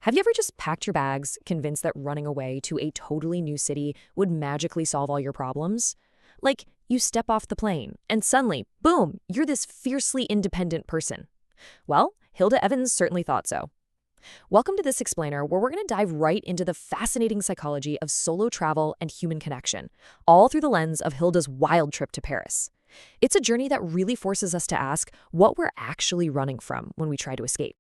Have you ever just packed your bags, convinced that running away to a totally new city would magically solve all your problems? Like, you step off the plane, and suddenly, boom, you're this fiercely independent person. Well, Hilda Evans certainly thought so. Welcome to this explainer, where we're going to dive right into the fascinating psychology of solo travel and human connection, all through the lens of Hilda's wild trip to Paris. It's a journey that really forces us to ask what we're actually running from when we try to escape.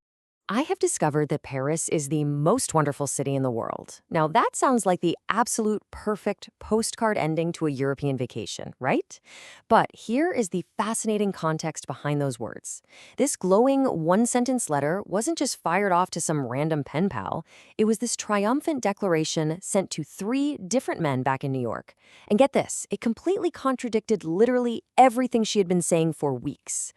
I have discovered that Paris is the most wonderful city in the world. Now, that sounds like the absolute perfect postcard ending to a European vacation, right? But here is the fascinating context behind those words. This glowing one-sentence letter wasn't just fired off to some random pen pal. It was this triumphant declaration sent to 3 different men back in New York. And get this, it completely contradicted literally everything she had been saying for weeks.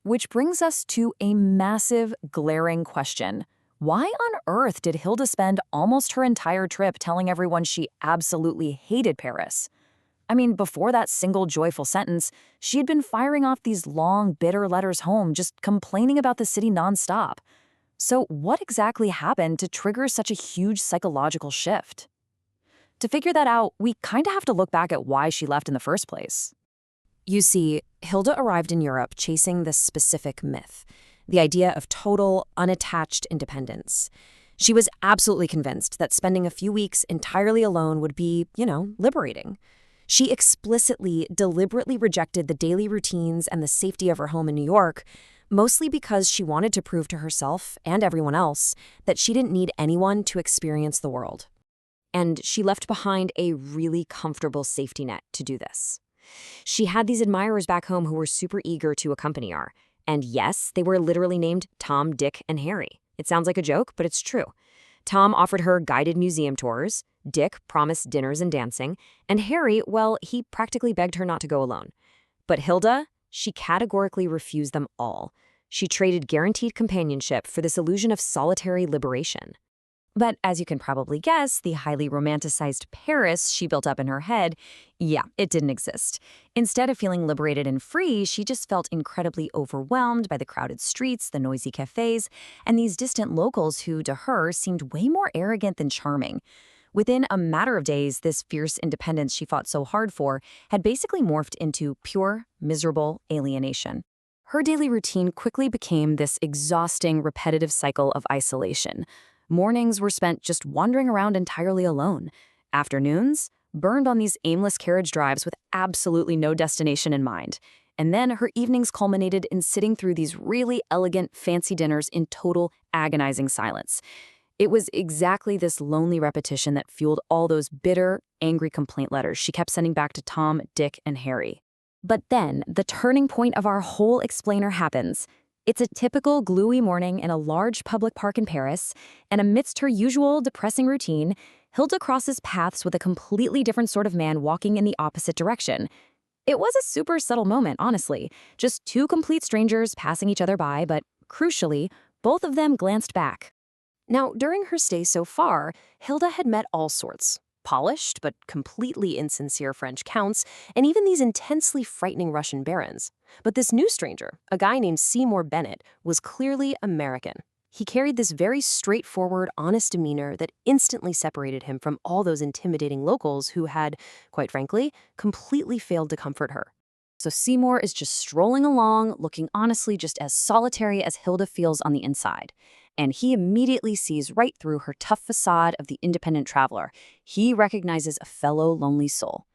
Which brings us to a massive, glaring question. Why on earth did Hilda spend almost her entire trip telling everyone she absolutely hated Paris? I mean, before that single joyful sentence, she had been firing off these long, bitter letters home, just complaining about the city nonstop. So what exactly happened to trigger such a huge psychological shift? To figure that out, we kind of have to look back at why she left in the first place. You see, Hilda arrived in Europe chasing this specific myth, the idea of total, unattached independence. She was absolutely convinced that spending a few weeks entirely alone would be, liberating. She explicitly, deliberately rejected the daily routines and the safety of her home in New York, mostly because she wanted to prove to herself and everyone else that she didn't need anyone to experience the world. And she left behind a really comfortable safety net to do this. She had these admirers back home who were super eager to accompany her. And yes, they were literally named Tom, Dick, and Harry. It sounds like a joke, but it's true. Tom offered her guided museum tours, Dick promised dinners and dancing, and Harry, well, he practically begged her not to go alone. But Hilda, she categorically refused them all. She traded guaranteed companionship for this illusion of solitary liberation. But as you can probably guess, the highly romanticized Paris she built up in her head, it didn't exist. Instead of feeling liberated and free, she just felt incredibly overwhelmed by the crowded streets, the noisy cafes, and these distant locals who, to her, seemed way more arrogant than charming. Within a matter of days, this fierce independence she fought so hard for had basically morphed into pure, miserable alienation. Her daily routine quickly became this exhausting, repetitive cycle of isolation. Mornings were spent just wandering around entirely alone. Afternoons, burned on these aimless carriage drives with absolutely no destination in mind. And then her evenings culminated in sitting through these really elegant, fancy dinners in total, agonizing silence. It was exactly this lonely repetition that fueled all those bitter, angry complaint letters she kept sending back to Tom, Dick, and Harry. But then, the turning point of our whole explainer happens. It's a typical gloomy morning in a large public park in Paris, and amidst her usual depressing routine, Hilda crosses paths with a completely different sort of man walking in the opposite direction. It was a super subtle moment, honestly. Just 2 complete strangers passing each other by, but crucially, both of them glanced back. Now, during her stay so far, Hilda had met all sorts. Polished but completely insincere French counts, and even these intensely frightening Russian barons. But this new stranger, a guy named Seymour Bennett, was clearly American. He carried this very straightforward, honest demeanor that instantly separated him from all those intimidating locals who had, quite frankly, completely failed to comfort her. So Seymour is just strolling along, looking honestly just as solitary as Hilda feels on the inside. And he immediately sees right through her tough facade of the independent traveler. He recognizes a fellow lonely soul.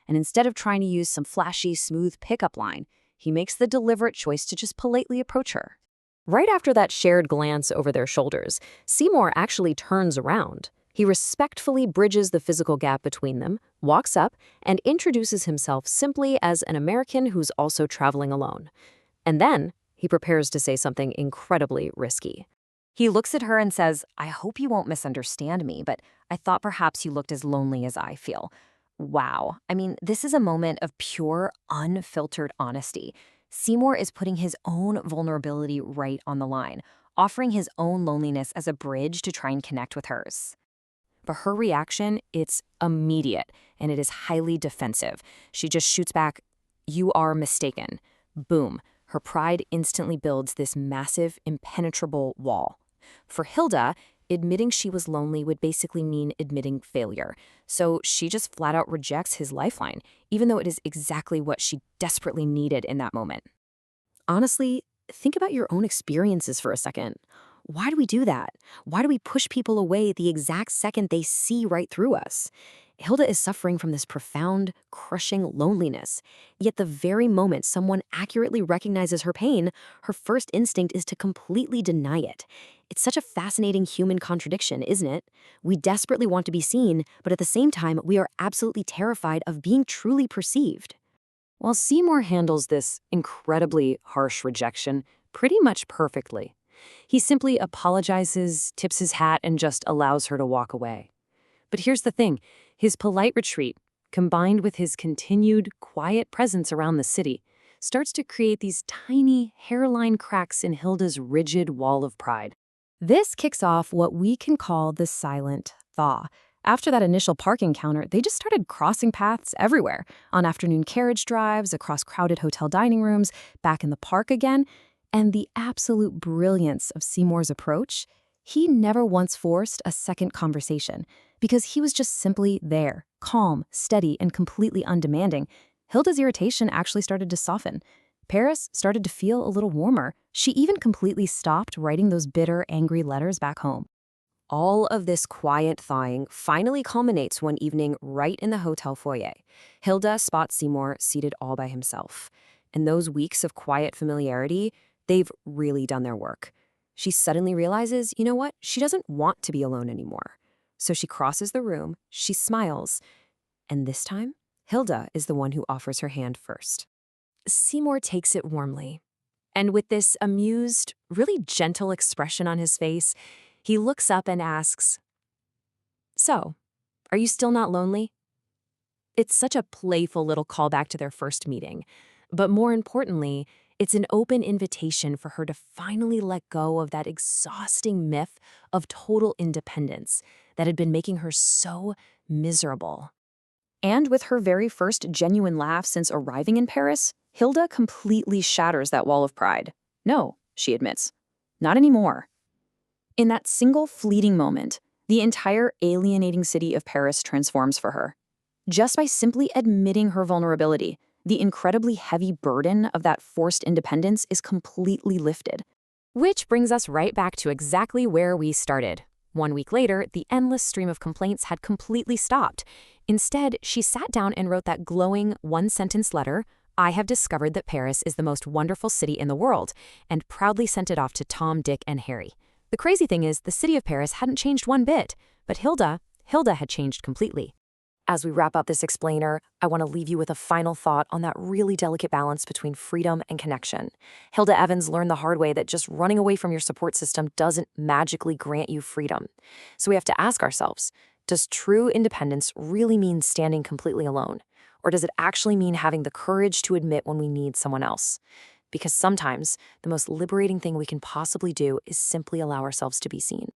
And instead of trying to use some flashy, smooth pickup line, he makes the deliberate choice to just politely approach her. Right after that shared glance over their shoulders, Seymour actually turns around. He respectfully bridges the physical gap between them, walks up, and introduces himself simply as an American who's also traveling alone. And then he prepares to say something incredibly risky. He looks at her and says, "I hope you won't misunderstand me, but I thought perhaps you looked as lonely as I feel." Wow. I mean, this is a moment of pure, unfiltered honesty. Seymour is putting his own vulnerability right on the line, offering his own loneliness as a bridge to try and connect with hers. But her reaction, it's immediate, and it is highly defensive. She just shoots back, "You are mistaken." Boom. Her pride instantly builds this massive, impenetrable wall. For Hilda, admitting she was lonely would basically mean admitting failure. So she just flat out rejects his lifeline, even though it is exactly what she desperately needed in that moment. Honestly, think about your own experiences for a second. Why do we do that? Why do we push people away the exact second they see right through us? Hilda is suffering from this profound, crushing loneliness. Yet the very moment someone accurately recognizes her pain, her first instinct is to completely deny it. It's such a fascinating human contradiction, isn't it? We desperately want to be seen, but at the same time, we are absolutely terrified of being truly perceived. While Seymour handles this incredibly harsh rejection pretty much perfectly. He simply apologizes, tips his hat, and just allows her to walk away. But here's the thing, his polite retreat, combined with his continued quiet presence around the city, starts to create these tiny hairline cracks in Hilda's rigid wall of pride. This kicks off what we can call the silent thaw. After that initial park encounter, they just started crossing paths everywhere, on afternoon carriage drives, across crowded hotel dining rooms, back in the park again. And the absolute brilliance of Seymour's approach, he never once forced a second conversation, because he was just simply there, calm, steady, and completely undemanding. Hilda's irritation actually started to soften. Paris started to feel a little warmer. She even completely stopped writing those bitter, angry letters back home. All of this quiet thawing finally culminates one evening right in the hotel foyer. Hilda spots Seymour seated all by himself. And those weeks of quiet familiarity, they've really done their work. She suddenly realizes, you know what? She doesn't want to be alone anymore. So she crosses the room, she smiles, and this time, Hilda is the one who offers her hand first. Seymour takes it warmly. And with this amused, really gentle expression on his face, he looks up and asks, "So, are you still not lonely?" It's such a playful little callback to their first meeting. But more importantly, it's an open invitation for her to finally let go of that exhausting myth of total independence that had been making her so miserable. And with her very first genuine laugh since arriving in Paris, Hilda completely shatters that wall of pride. No, she admits, not anymore. In that single fleeting moment, the entire alienating city of Paris transforms for her. Just by simply admitting her vulnerability, the incredibly heavy burden of that forced independence is completely lifted. Which brings us right back to exactly where we started. 1 week later, the endless stream of complaints had completely stopped. Instead, she sat down and wrote that glowing one-sentence letter, "I have discovered that Paris is the most wonderful city in the world," and proudly sent it off to Tom, Dick, and Harry. The crazy thing is, the city of Paris hadn't changed one bit, but Hilda had changed completely. As we wrap up this explainer, I want to leave you with a final thought on that really delicate balance between freedom and connection. Hilda Evans learned the hard way that just running away from your support system doesn't magically grant you freedom. So we have to ask ourselves, does true independence really mean standing completely alone? Or does it actually mean having the courage to admit when we need someone else? Because sometimes the most liberating thing we can possibly do is simply allow ourselves to be seen.